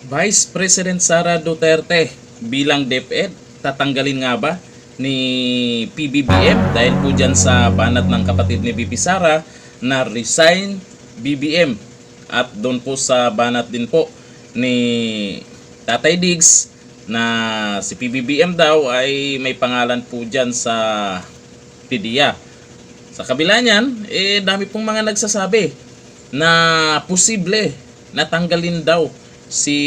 Vice President Sara Duterte bilang DepEd, tatanggalin nga ba ni PBBM dahil po dyan sa banat ng kapatid ni VP Sara na resign BBM, at doon po sa banat din po ni Tatay Diggs na si PBBM daw ay may pangalan po dyan sa PDEA. Sa kabila niyan, dami pong mga nagsasabi na posible natanggalin daw si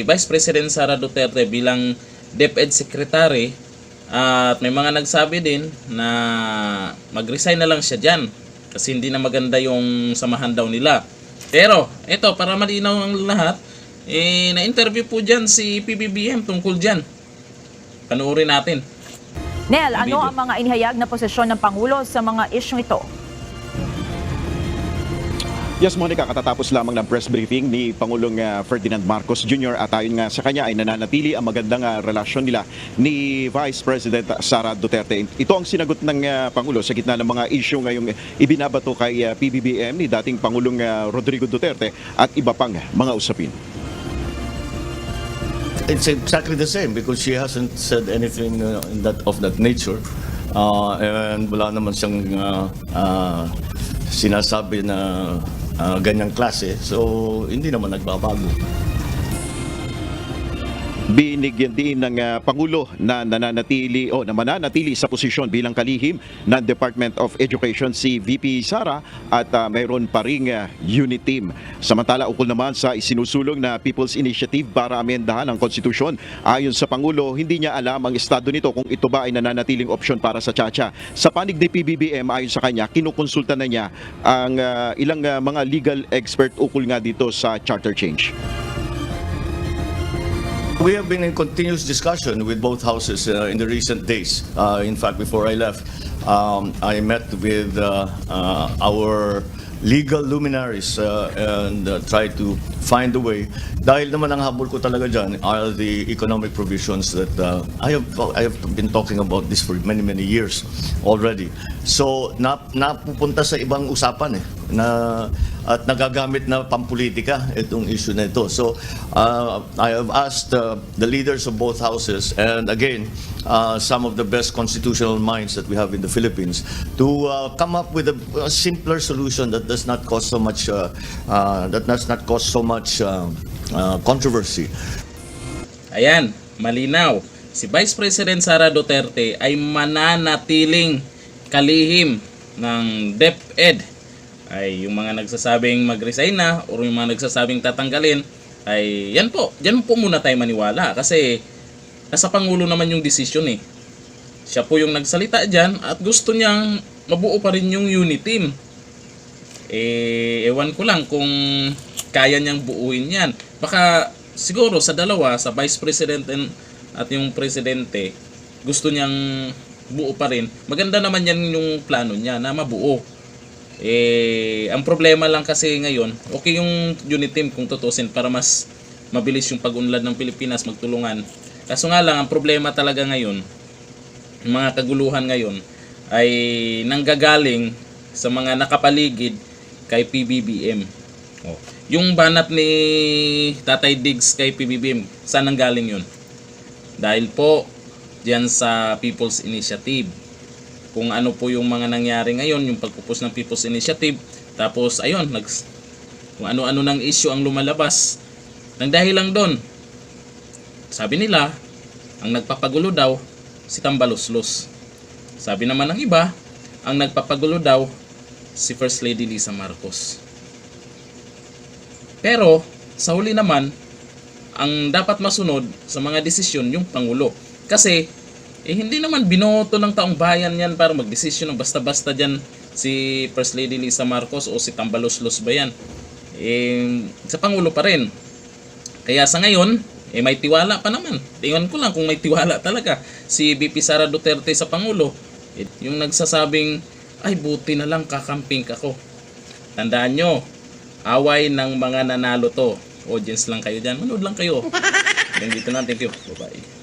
Vice President Sara Duterte bilang DepEd Secretary, at may mga nagsabi din na mag-resign na lang siya dyan kasi hindi na maganda yung samahan daw nila. Pero ito, para malinaw ang lahat, na-interview po dyan si PBBM tungkol dyan. Panoorin natin. Nel, ano ang mga inihayag na posisyon ng Pangulo sa mga isyong ito? Yes, Monica, katatapos lamang ng press briefing ni Pangulong Ferdinand Marcos Jr. at ayon nga sa kanya ay nananatili ang magandang relasyon nila ni Vice President Sara Duterte. Ito ang sinagot ng Pangulo sa gitna ng mga issue ngayong ibinabato kay PBBM ni dating Pangulong Rodrigo Duterte at iba pang mga usapin. It's exactly the same because she hasn't said anything of that nature, and wala naman siyang sinasabi na ganyang klase, so hindi naman nagbabago. Binigyan din ng Pangulo na mananatili sa posisyon bilang kalihim ng Department of Education si VP Sara at mayroon pa ring unit team. Samantala, ukol naman sa isinusulong na People's Initiative para amendahan ang konstitusyon, ayon sa Pangulo, hindi niya alam ang estado nito kung ito ba ay nananatiling opsyon para sa Chacha. Sa panig ni PBBM, ayon sa kanya, kinukonsulta na niya ang ilang mga legal expert ukol nga dito sa charter change. We have been in continuous discussion with both houses in the recent days. In fact, before I left, I met with our legal luminaries and tried to find a way. Dahil naman ang habol ko talaga dyan are the economic provisions that I have been talking about this for many years already. So napupunta sa ibang usapan at nagagamit na pampolitika itong issue na ito. So I have asked the leaders of both houses and again some of the best constitutional minds that we have in the Philippines to come up with a simpler solution that does not cause so much controversy. Ayan, malinaw. Si Vice President Sara Duterte ay mananatiling kalihim ng DepEd. Ay yung mga nagsasabing mag-resign na o yung mga nagsasabing tatanggalin, ay yan po muna tayo maniwala kasi nasa Pangulo naman yung desisyon eh. Siya po yung nagsalita dyan at gusto niyang mabuo pa rin yung unit team. Ewan ko lang kung kaya niyang buuin yan. Baka siguro sa dalawa, sa Vice President at yung Presidente, gusto niyang buo pa rin. Maganda naman yan yung plano niya na mabuo. Ang problema lang kasi ngayon, okay yung unit team kung tutusin para mas mabilis yung pag-unlad ng Pilipinas, magtulungan. Kaso nga lang, ang problema talaga ngayon, yung mga kaguluhan ngayon, ay nanggagaling sa mga nakapaligid kay PBBM. Yung banat ni Tatay Diggs kay PBBM, saan nanggaling yun? Dahil po diyan sa People's Initiative. Kung ano po yung mga nangyari ngayon, yung pagpupus ng People's Initiative, tapos ayun, kung ano-ano ng issue ang lumalabas, nang dahil lang doon. Sabi nila, ang nagpapagulo daw, si Tambaloslos. Sabi naman ng iba, ang nagpapagulo daw, si First Lady Lisa Marcos. Pero, sa huli naman, ang dapat masunod sa mga desisyon yung Pangulo. Kasi, hindi naman binoto ng taong bayan yan para magdesisyon ng basta-basta dyan si First Lady Lisa Marcos o si Tambaloslos ba yan. Sa Pangulo pa rin. Kaya sa ngayon, may tiwala pa naman. Tingnan ko lang kung may tiwala talaga si VP Sara Duterte sa Pangulo. Yung nagsasabing, ay buti na lang kakamping ako. Tandaan nyo, away ng mga nanalo to. Audience lang kayo dyan. Manood lang kayo. Hanggang dito na. Thank you. Bye-bye.